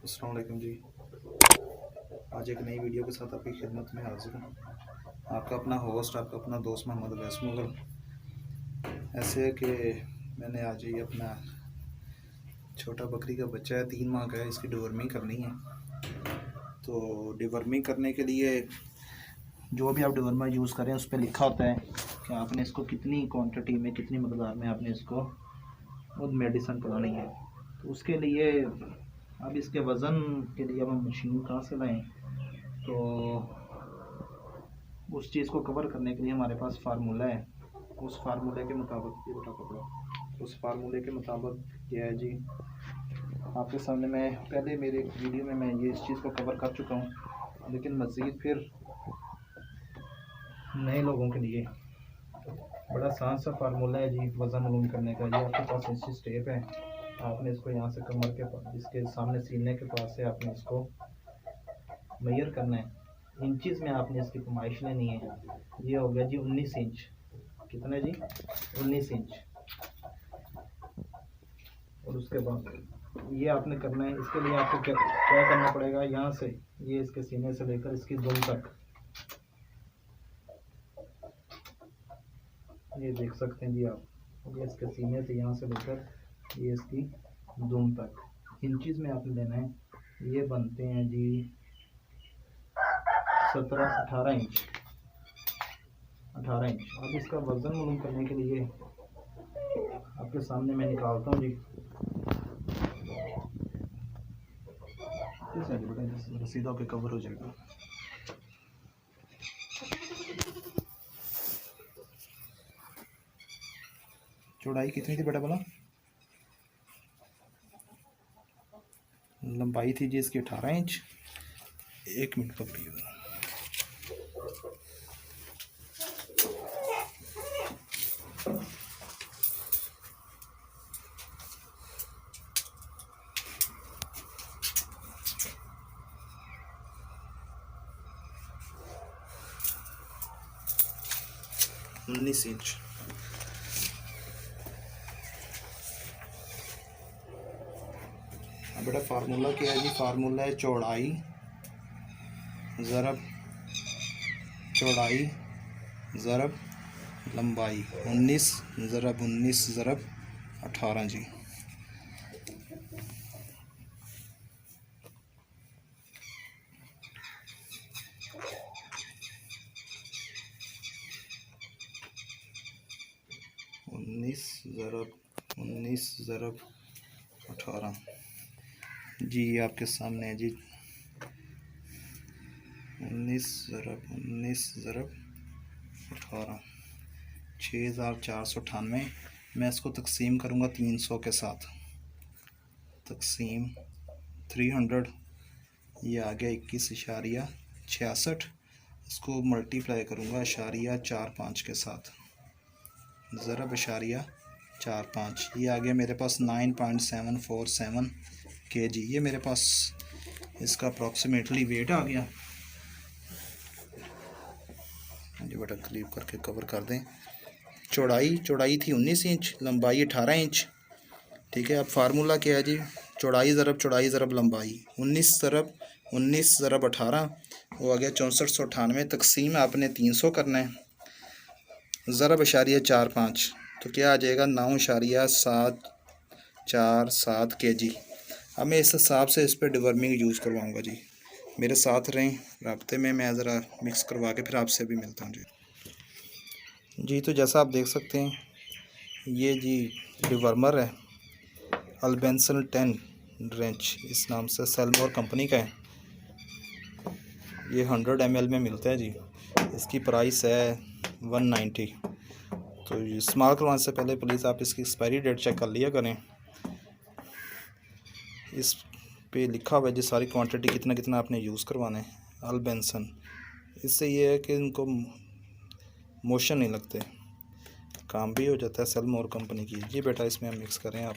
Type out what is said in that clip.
अस्सलाम वालेकुम जी। आज एक नई वीडियो के साथ आपकी खिदमत में हाजिर हूँ। आपका अपना होस्ट, आपका अपना दोस्त मोहम्मद अवैस मुगल। ऐसे है कि मैंने आज ही अपना छोटा बकरी का बच्चा है, 3 माह का है, इसकी डिवर्मिंग करनी है। तो डिवर्मिंग करने के लिए जो भी आप डिवर्मर यूज़ करें उस पर लिखा होता है कि आपने इसको कितनी क्वांटिटी में, कितनी मकदार में आपने इसको वो मेडिसिन पिलानी है। तो उसके लिए अब इसके वज़न के लिए अब हम मशीन कहाँ से लाएँ? तो उस चीज़ को कवर करने के लिए हमारे पास फार्मूला है। उस फार्मूले के मुताबिक ये बेटा पकड़ो, उस फार्मूले के मुताबिक क्या है जी, आपके सामने मैं पहले मेरे वीडियो में मैं ये इस चीज़ को कवर कर चुका हूँ, लेकिन मज़ीद फिर नए लोगों के लिए बड़ा आसान सा फार्मूला है जी वज़न मालूम करने का। ये आपके पास इंची टेप है, आपने इसको यहाँ से कमर के पास, इसके सामने सीने के पास से आपने इसको मेजर करना है। इंचज़ में आपने इसकी पैमाइश लेनी है। ये हो गया जी 19 इंच। कितना जी? 19 इंच। और उसके बाद ये आपने करना है। इसके लिए आपको क्या क्या करना पड़ेगा? यहाँ से ये इसके सीने से लेकर इसकी दुम तक, ये देख सकते हैं जी आप, ये इसके सीने से यहाँ से लेकर ये इसकी दुम तक इंचज़ में आपने लेना है। ये बनते हैं जी 18 इंच। 18 इंच। अब इसका वज़न मालूम करने के लिए आपके सामने मैं निकालता हूँ जी। सीधा होकर कवर हो जाएगा। चौड़ाई कितनी थी बेटा बोला? लंबाई थी जी इसकी 18 इंच। 1 मिनट पकड़िएगा। उन्नीस इंच। अब बेटा फार्मूला क्या है जी? फार्मूला है चौड़ाई ज़रब लंबाई। 19 ज़रब 19 ज़रब 18 जी। उन्नीस ज़रब 18 जी, आपके सामने है जी। 19 ज़रब 18 6498। मैं इसको तकसीम करूँगा 300 के साथ। तकसीम 300, ये आ गया 21.66। इसको मल्टीप्लाई करूँगा 0.45 के साथ। ज़रब 0.45, ये आ गया मेरे पास 9.747 kg। ये मेरे पास इसका अप्रॉक्सीमेटली वेट आ गया जी। बेटा क्लिप करके कवर कर दें। चौड़ाई थी 19 इंच, लंबाई 18 इंच। ठीक है। अब फार्मूला क्या है जी? चौड़ाई ज़रब लंबाई। 19 ज़रब 18 वो आ गया 6498। तकसीम आपने 300 करना है। ज़रब 0.45, तो क्या आ जाएगा? 9.747 kg। अब मैं इस हिसाब से इस पर डिवर्मिंग यूज़ करवाऊँगा जी। मेरे साथ रहें राब्ते में, मैं ज़रा मिक्स करवा के फिर आपसे भी मिलता हूँ जी। तो जैसा आप देख सकते हैं, ये जी डिवर्मर है, अल्बेंसन 10 रेंच इस नाम से सेलमोर कंपनी का है। ये 100 ml में मिलता है जी। इसकी प्राइस है 190। तो इस्तेमाल करवाने से पहले प्लीज़ आप इसकी एक्सपायरी डेट चेक कर लिया करें। इस पे लिखा हुआ है जी सारी क्वांटिटी, कितना कितना आपने यूज़ करवाना है। अल्बेंसन, इससे ये है कि इनको मोशन नहीं लगते, काम भी हो जाता है। सेलमोर कंपनी की जी। बेटा इसमें हम मिक्स करें आप।